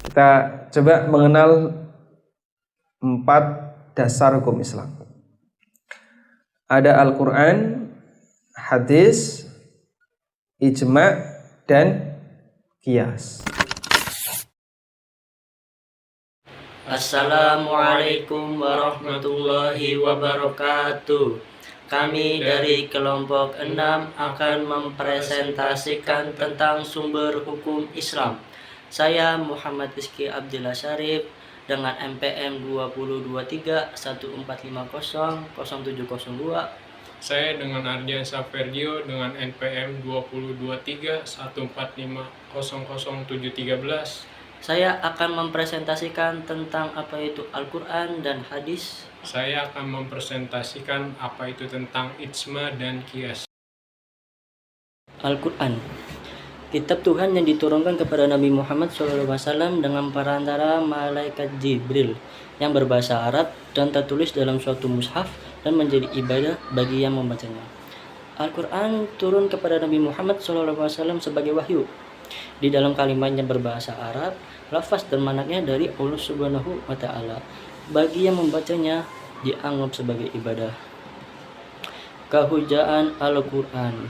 Kita coba mengenal 4 dasar hukum Islam. Ada Al-Quran, hadis, ijma', dan qiyas. Assalamualaikum warahmatullahi wabarakatuh. Kami dari kelompok 6 akan mempresentasikan tentang sumber hukum Islam. Saya Muhammad Rizky Abdillah Syarif dengan NPM 202314500702. Saya dengan Ardiansa Ferdio dengan NPM 202314500713. Saya akan mempresentasikan tentang apa itu Al-Quran dan hadis. Saya akan mempresentasikan apa itu tentang ijma dan qiyas. Al-Quran, kitab Tuhan yang diturunkan kepada Nabi Muhammad SAW dengan perantara malaikat Jibril yang berbahasa Arab dan tertulis dalam suatu mushaf dan menjadi ibadah bagi yang membacanya. Al-Quran turun kepada Nabi Muhammad SAW sebagai wahyu. Di dalam kalimatnya berbahasa Arab, lafaz dan maknanya dari Allah Subhanahu wa Ta'ala. Bagi yang membacanya dianggap sebagai ibadah. Kehujaan Al-Quran.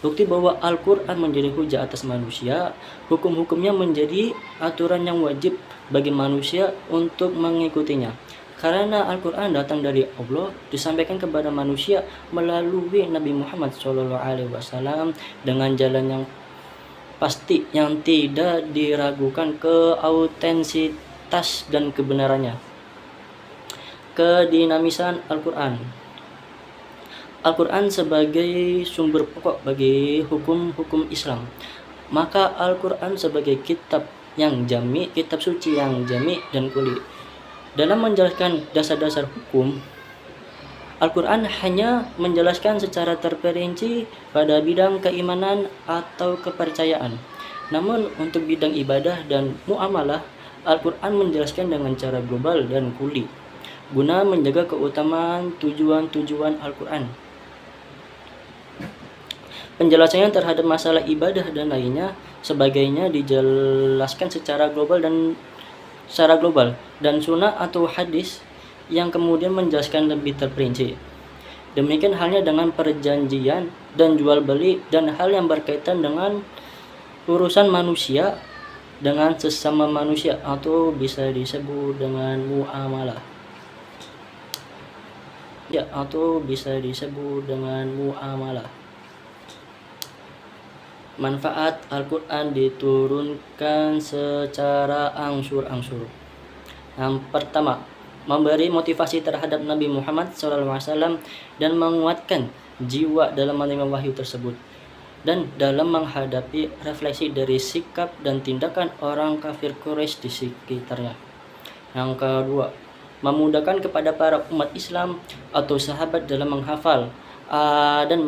Bukti bahwa Al-Quran menjadi hujah atas manusia, hukum-hukumnya menjadi aturan yang wajib bagi manusia untuk mengikutinya. Karena Al-Quran datang dari Allah, disampaikan kepada manusia melalui Nabi Muhammad SAW dengan jalan yang pasti yang tidak diragukan keautentisitas dan kebenarannya. Kedinamisan Al-Quran. Al-Quran sebagai sumber pokok bagi hukum-hukum Islam. Maka Al-Quran sebagai kitab yang jami, kitab suci yang jami dan kuli. Dalam menjelaskan dasar-dasar hukum, Al-Quran hanya menjelaskan secara terperinci pada bidang keimanan atau kepercayaan. Namun untuk bidang ibadah dan muamalah, Al-Quran menjelaskan dengan cara global dan kuli, guna menjaga keutamaan tujuan-tujuan Al-Quran. Penjelasannya terhadap masalah ibadah dan lainnya sebagainya dijelaskan secara global dan sunnah atau hadis yang kemudian menjelaskan lebih terperinci. Demikian halnya dengan perjanjian dan jual beli dan hal yang berkaitan dengan urusan manusia dengan sesama manusia atau bisa disebut dengan muamalah. Manfaat Al-Quran diturunkan secara angsur-angsur. Yang pertama, memberi motivasi terhadap Nabi Muhammad SAW dan menguatkan jiwa dalam menerima wahyu tersebut dan dalam menghadapi refleksi dari sikap dan tindakan orang kafir Quraisy di sekitarnya. Yang kedua, memudahkan kepada para umat Islam atau sahabat dalam menghafal dan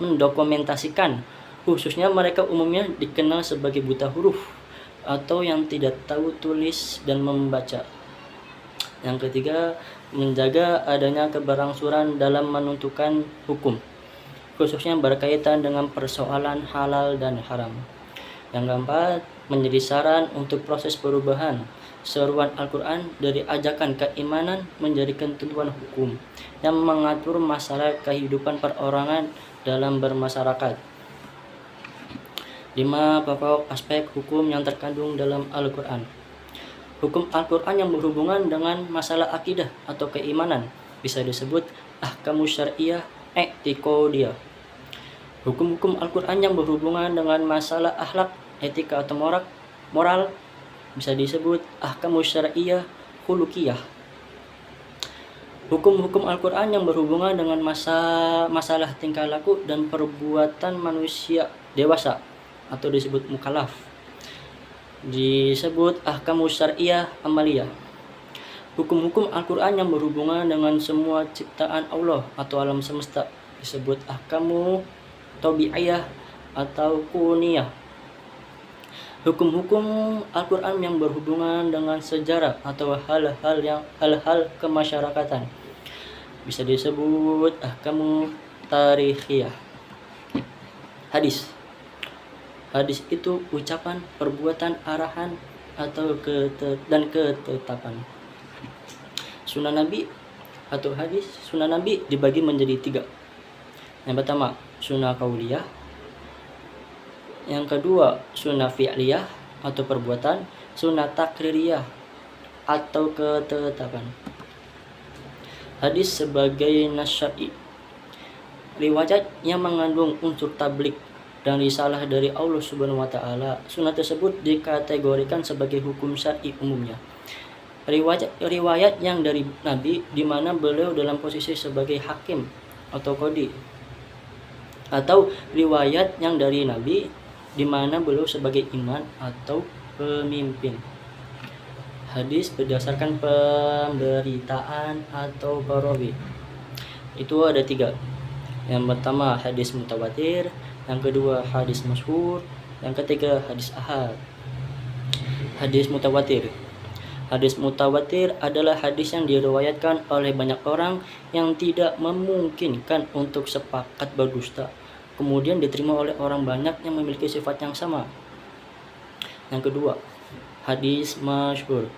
mendokumentasikan, khususnya mereka umumnya dikenal sebagai buta huruf atau yang tidak tahu tulis dan membaca. Yang ketiga, menjaga adanya keberlangsungan dalam menentukan hukum, khususnya berkaitan dengan persoalan halal dan haram. Yang keempat, menjadi saran untuk proses perubahan seruan Al-Quran dari ajakan keimanan menjadi ketentuan hukum yang mengatur masalah kehidupan perorangan dalam bermasyarakat. 5 pokok aspek hukum yang terkandung dalam Al-Quran. Hukum Al-Quran yang berhubungan dengan masalah akidah atau keimanan bisa disebut ahkamus syariah i'tiqadiyah. Hukum-hukum Al-Quran yang berhubungan dengan masalah akhlak, etika atau moral bisa disebut ahkamus syariah khuluqiyah. Hukum-hukum Al-Quran yang berhubungan dengan masalah tingkah laku dan perbuatan manusia dewasa atau disebut mukallaf disebut ahkamus syariah amaliyah. Hukum-hukum Al-Quran yang berhubungan dengan semua ciptaan Allah atau alam semesta disebut ahkamu tabi'iyah atau kuniyah. Hukum-hukum Al-Quran yang berhubungan dengan sejarah atau hal-hal kemasyarakatan bisa disebut ahkamu tarikhiyah. Hadis itu ucapan, perbuatan, arahan, atau ketetapan. Sunnah Nabi atau hadis. Sunnah Nabi dibagi menjadi 3. Yang pertama, sunnah qauliyah. Yang kedua, sunnah fi'liyah atau perbuatan. Sunnah takririyah atau ketetapan. Hadis sebagai nas syar'i, riwayat yang mengandung unsur tablik dan risalah dari Allah Subhanahu wa taala. Sunnah tersebut dikategorikan sebagai hukum syar'i umumnya. Riwayat yang dari Nabi di mana beliau dalam posisi sebagai hakim atau qadhi, atau riwayat yang dari Nabi di mana beliau sebagai imam atau pemimpin. Hadis berdasarkan pemberitaan atau perawi. Itu ada 3. Yang pertama hadis mutawatir, yang kedua hadis masyhur, yang ketiga hadis ahad. Hadis mutawatir. Hadis mutawatir adalah hadis yang diriwayatkan oleh banyak orang yang tidak memungkinkan untuk sepakat berdusta, kemudian diterima oleh orang banyak yang memiliki sifat yang sama. Yang kedua, hadis masyhur.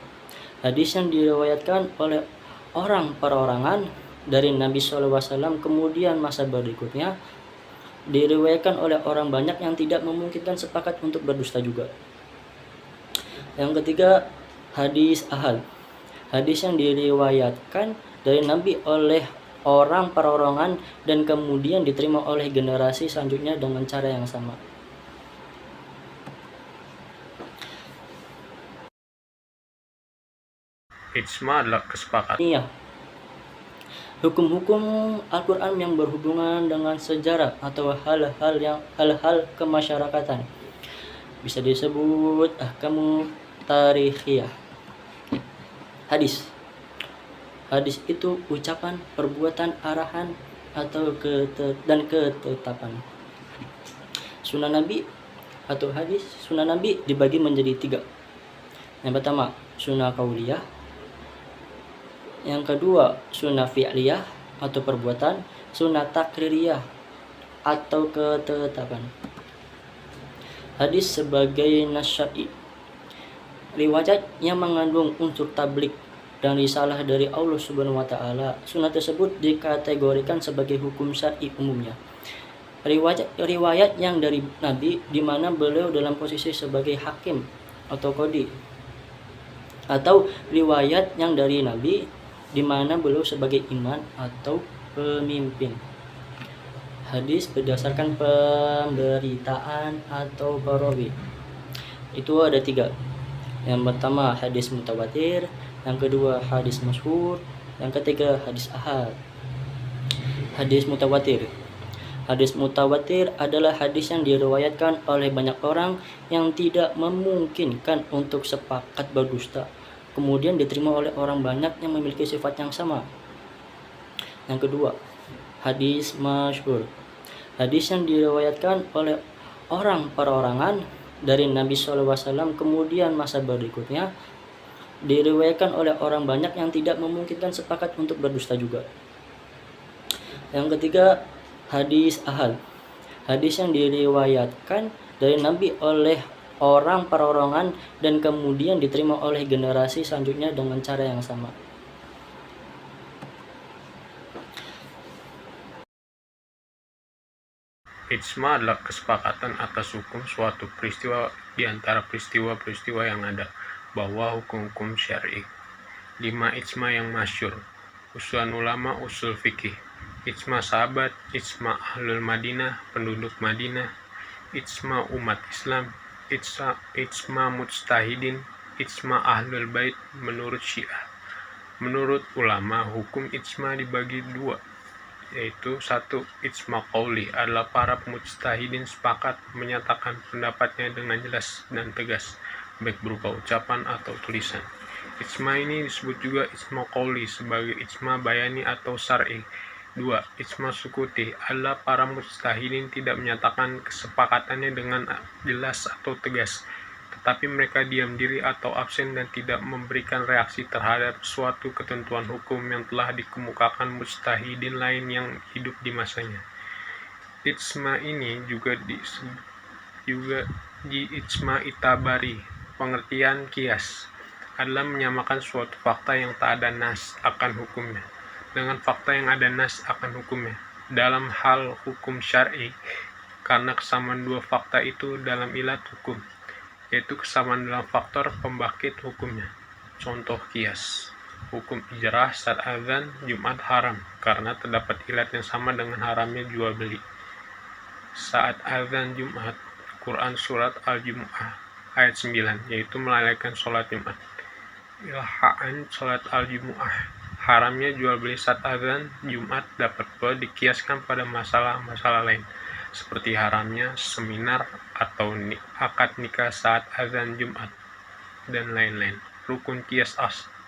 Hadis yang diriwayatkan oleh orang perorangan dari Nabi SAW, kemudian masa berikutnya diriwayatkan oleh orang banyak yang tidak memungkinkan sepakat untuk berdusta juga. Yang ketiga, hadis ahad. Hadis yang diriwayatkan dari Nabi oleh orang perorangan dan kemudian diterima oleh generasi selanjutnya dengan cara yang sama. Ijma adalah kesepakatan. Iya. Hukum-hukum Al-Quran yang berhubungan dengan sejarah atau hal-hal kemasyarakatan bisa disebut ahkamu tarikhiyah. Hadis itu ucapan, perbuatan, arahan atau ketetapan. Sunnah Nabi atau hadis. Sunnah Nabi dibagi menjadi 3. Yang pertama, sunnah qauliyah. Yang kedua, sunnah fi'liyah atau perbuatan. Sunnah takririyah atau ketetapan. Hadis sebagai nas syar'i, riwayat yang mengandung unsur tablik dan risalah dari Allah Subhanahu wa taala. Sunnah tersebut dikategorikan sebagai hukum syar'i umumnya. Riwayat yang dari Nabi di mana beliau dalam posisi sebagai hakim atau qadhi, atau riwayat yang dari Nabi di mana beliau sebagai imam atau pemimpin. Hadis berdasarkan pemberitaan atau perawi. Itu ada 3. Yang pertama hadis mutawatir, yang kedua hadis masyhur, yang ketiga hadis ahad. Hadis mutawatir. Hadis mutawatir adalah hadis yang diriwayatkan oleh banyak orang yang tidak memungkinkan untuk sepakat berdusta, kemudian diterima oleh orang banyak yang memiliki sifat yang sama. Yang kedua, hadis masyhur. Hadis yang diriwayatkan oleh orang perorangan dari Nabi SAW, kemudian masa berikutnya diriwayatkan oleh orang banyak yang tidak memungkinkan sepakat untuk berdusta juga. Yang ketiga, hadis ahad. Hadis yang diriwayatkan dari Nabi oleh orang perorangan dan kemudian diterima oleh generasi selanjutnya dengan cara yang sama. Ijma adalah kesepakatan atas hukum suatu peristiwa di antara peristiwa-peristiwa yang ada, bahwa hukum-hukum syar'i. 5 ijma yang masyhur. Usulan ulama usul fikih. Ijma sahabat, ijma ahlul Madinah, penduduk Madinah, ijma umat Islam, ijma mujtahidin, ijma ahlul bait menurut Syiah. Menurut ulama, hukum ijma dibagi 2, yaitu 1. Ijma qauli adalah para mujtahidin sepakat menyatakan pendapatnya dengan jelas dan tegas, baik berupa ucapan atau tulisan. Ijma ini disebut juga ijma qauli sebagai ijma bayani atau syar'i. 2. Ijma sukuti adalah para mujtahidin tidak menyatakan kesepakatannya dengan jelas atau tegas, tetapi mereka diam diri atau absen dan tidak memberikan reaksi terhadap suatu ketentuan hukum yang telah dikemukakan mujtahidin lain yang hidup di masanya. Ijma ini juga disebut ijma itabari Pengertian kias adalah menyamakan suatu fakta yang tak ada nas akan hukumnya dengan fakta yang ada nas akan hukumnya dalam hal hukum syar'i, karena kesamaan dua fakta itu dalam ilat hukum, yaitu kesamaan dalam faktor pembangkit hukumnya. Contoh kias: hukum ijrah saat azan Jumat haram karena terdapat ilat yang sama dengan haramnya jual beli. Saat azan Jumat, Quran surat Al-Jumu'ah ayat 9, yaitu melalaikan sholat Jumat. Ilhaan sholat Al-Jumu'ah, haramnya jual beli saat azan Jumat dapat pula dikiaskan pada masalah-masalah lain, seperti haramnya seminar atau akad nikah saat azan Jumat, dan lain-lain. Rukun kias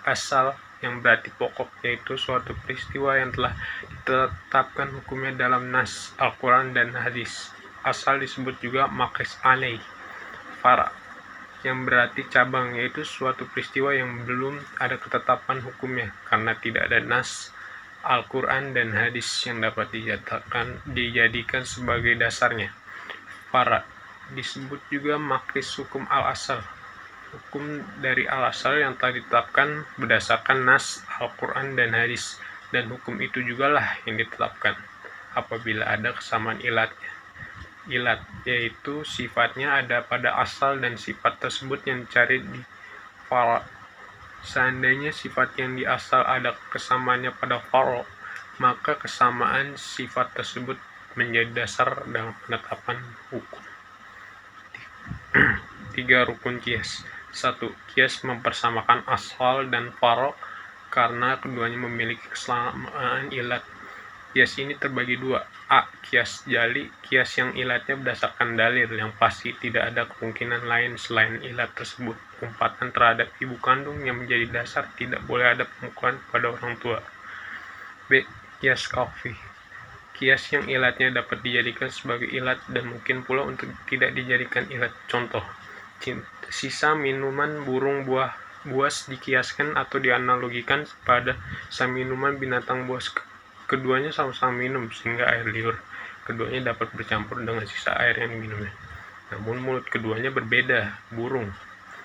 asal yang berarti pokok, yaitu suatu peristiwa yang telah ditetapkan hukumnya dalam nas Al-Quran dan hadis. Asal disebut juga maqis alaih. Fara yang berarti cabang, yaitu suatu peristiwa yang belum ada ketetapan hukumnya karena tidak ada nas Al-Quran dan hadis yang dapat dijadikan sebagai dasarnya. Fara disebut juga maqis hukum al-asal, hukum dari al-asal yang telah ditetapkan berdasarkan nas Al-Quran dan hadis, dan hukum itu jugalah yang ditetapkan apabila ada kesamaan ilatnya. Ilat, yaitu sifatnya ada pada asal dan sifat tersebut yang dicari di fara. Seandainya sifat yang di asal ada kesamaannya pada fara, maka kesamaan sifat tersebut menjadi dasar dalam penetapan hukum. 3 rukun kias. 1. Kias mempersamakan asal dan fara karena keduanya memiliki kesamaan ilat. Kias ini terbagi 2. A. Kias jali, kias yang ilatnya berdasarkan dalil yang pasti, tidak ada kemungkinan lain selain ilat tersebut. Umpatan terhadap ibu kandung yang menjadi dasar, tidak boleh ada pemukulan pada orang tua. B. Kias kaufi, kias yang ilatnya dapat dijadikan sebagai ilat dan mungkin pula untuk tidak dijadikan ilat. Contoh: sisa minuman burung buas dikiaskan atau dianalogikan pada sisa minuman binatang buas. Keduanya sama-sama minum sehingga air liur keduanya dapat bercampur dengan sisa air yang diminumnya. Namun mulut keduanya berbeda. Burung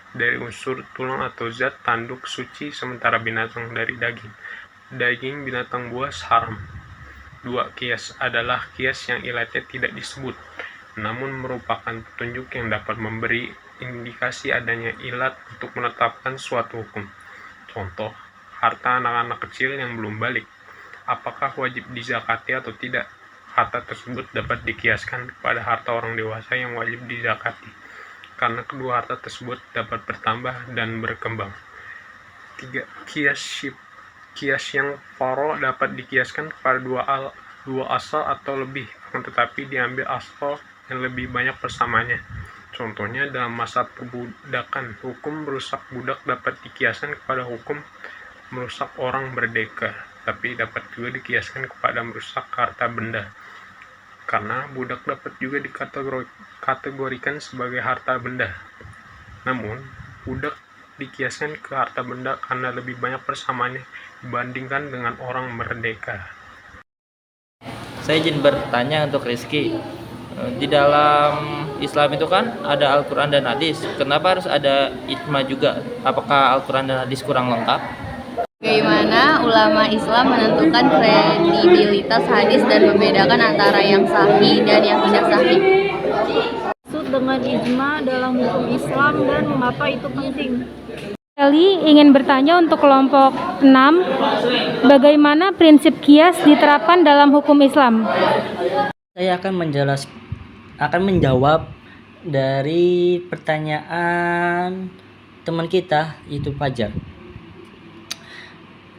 dari unsur tulang atau zat tanduk suci, sementara binatang dari daging. Daging binatang buas haram. 2. Kias adalah kias yang ilatnya tidak disebut, namun merupakan petunjuk yang dapat memberi indikasi adanya ilat untuk menetapkan suatu hukum. Contoh: harta anak-anak kecil yang belum balik, apakah wajib dizakati atau tidak? Harta tersebut dapat dikiaskan kepada harta orang dewasa yang wajib dizakati, karena kedua harta tersebut dapat bertambah dan berkembang. 3. Kias yang faro dapat dikiaskan kepada dua asal atau lebih, tetapi diambil asal yang lebih banyak persamaannya. Contohnya dalam masa perbudakan, hukum merusak budak dapat dikiaskan kepada hukum merusak orang merdeka, tapi dapat juga dikiaskan kepada merusak harta benda, karena budak dapat juga dikategorikan sebagai harta benda. Namun, budak dikiaskan ke harta benda karena lebih banyak persamaannya dibandingkan dengan orang merdeka. Saya izin bertanya untuk Rizky. Di dalam Islam itu kan ada Al-Quran dan hadis. Kenapa harus ada ijma juga? Apakah Al-Quran dan hadis kurang lengkap? Bagaimana ulama Islam menentukan kredibilitas hadis dan membedakan antara yang sahih dan yang tidak sahih? Maksud dengan ijma dalam hukum Islam dan mengapa itu penting? Eli ingin bertanya untuk kelompok 6, bagaimana prinsip kias diterapkan dalam hukum Islam? Saya akan menjawab dari pertanyaan teman kita, yaitu Fajar.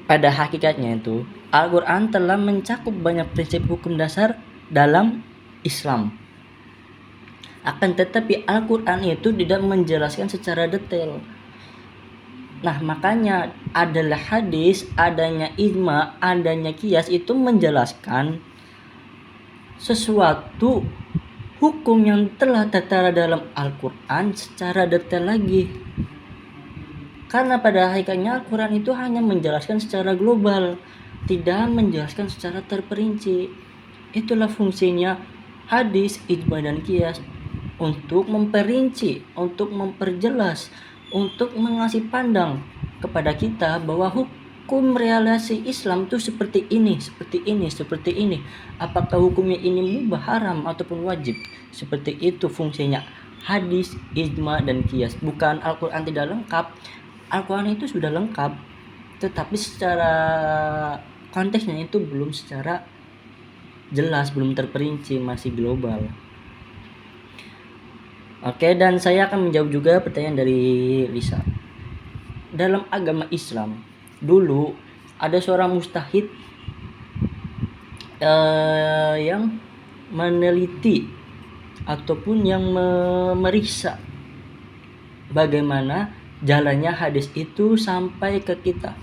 Pada hakikatnya itu, Al-Quran telah mencakup banyak prinsip hukum dasar dalam Islam. Akan tetapi Al-Quran itu tidak menjelaskan secara detail. Nah, makanya adalah hadis, adanya ijma, adanya kias itu menjelaskan sesuatu hukum yang telah tertera dalam Al-Quran secara detail lagi. Karena pada hakikatnya Al-Quran itu hanya menjelaskan secara global, tidak menjelaskan secara terperinci. Itulah fungsinya hadis, ijma, dan kias, untuk memperinci, untuk memperjelas, untuk mengasih pandang kepada kita bahwa hukum relasi Islam itu seperti ini, seperti ini, seperti ini. Apakah hukumnya ini mubah, haram, ataupun wajib? Seperti itu fungsinya hadis, ijma, dan qiyas. Bukan Al-Quran tidak lengkap. Al-Quran itu sudah lengkap, tetapi secara konteksnya itu belum secara jelas, belum terperinci, masih global. Oke, dan saya akan menjawab juga pertanyaan dari Lisa. Dalam agama Islam, dulu ada seorang mujtahid yang meneliti ataupun yang memeriksa bagaimana jalannya hadis itu sampai ke kita.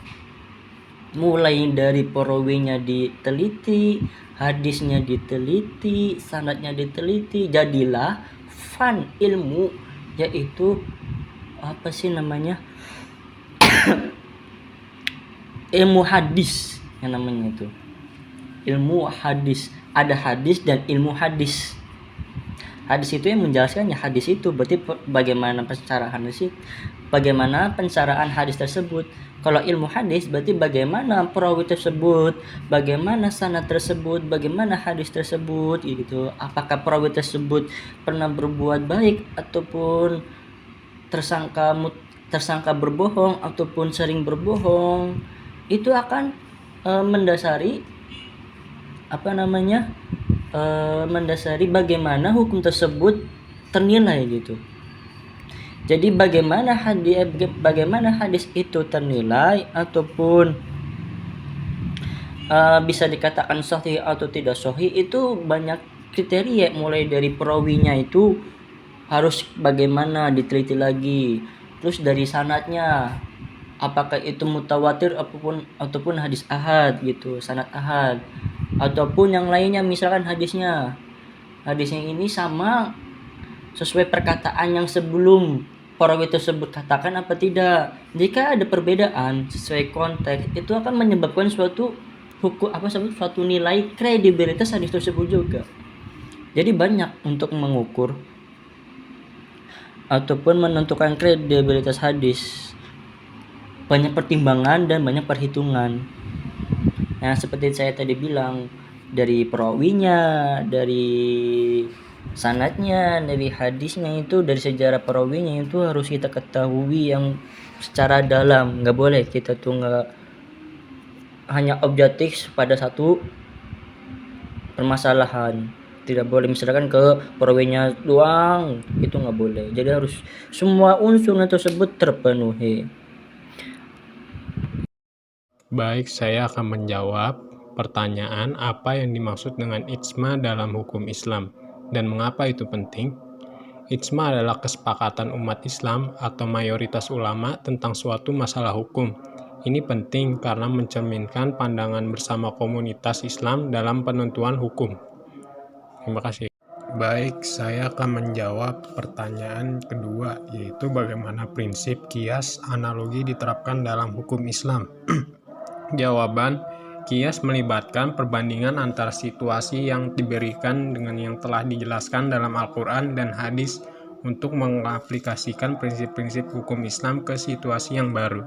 Mulai dari perawinya diteliti, hadisnya diteliti, sanadnya diteliti, jadilah fan ilmu, yaitu apa sih namanya, ilmu hadis yang namanya itu, ilmu hadis. Ada hadis dan ilmu hadis. Hadis itu yang menjelaskannya, hadis itu berarti bagaimana pencarahan hadis tersebut. Kalau ilmu hadis berarti bagaimana perawi tersebut, bagaimana sanad tersebut, bagaimana hadis tersebut gitu. Apakah perawi tersebut pernah berbuat baik ataupun tersangka berbohong ataupun sering berbohong. Itu akan mendasari mendasari bagaimana hukum tersebut ternilai gitu. Jadi bagaimana hadis itu ternilai ataupun bisa dikatakan sahih atau tidak sahih, itu banyak kriteria. Mulai dari perawinya itu harus bagaimana, diteliti lagi. Terus dari sanadnya, apakah itu mutawatir ataupun hadis ahad gitu, sanad ahad, ataupun yang lainnya, misalkan hadisnya ini sama sesuai perkataan yang sebelum perawi tersebut katakan apa tidak. Jika ada perbedaan sesuai konteks, itu akan menyebabkan suatu nilai kredibilitas hadis tersebut juga. Jadi banyak untuk mengukur ataupun menentukan kredibilitas hadis, banyak pertimbangan dan banyak perhitungan. Nah, seperti saya tadi bilang, dari perawinya, dari sanadnya, dari hadisnya itu, dari sejarah perawinya itu harus kita ketahui yang secara dalam. Nggak boleh kita tuh nggak hanya objektif pada satu permasalahan. Tidak boleh misalkan ke perawinya doang, itu nggak boleh. Jadi harus semua unsur tersebut terpenuhi. Baik, saya akan menjawab pertanyaan apa yang dimaksud dengan ijma dalam hukum Islam dan mengapa itu penting. Ijma adalah kesepakatan umat Islam atau mayoritas ulama tentang suatu masalah hukum. Ini penting karena mencerminkan pandangan bersama komunitas Islam dalam penentuan hukum. Terima kasih. Baik, saya akan menjawab pertanyaan kedua, yaitu bagaimana prinsip qiyas analogi diterapkan dalam hukum Islam. Jawaban, qiyas melibatkan perbandingan antara situasi yang diberikan dengan yang telah dijelaskan dalam Al-Quran dan hadis untuk mengaplikasikan prinsip-prinsip hukum Islam ke situasi yang baru.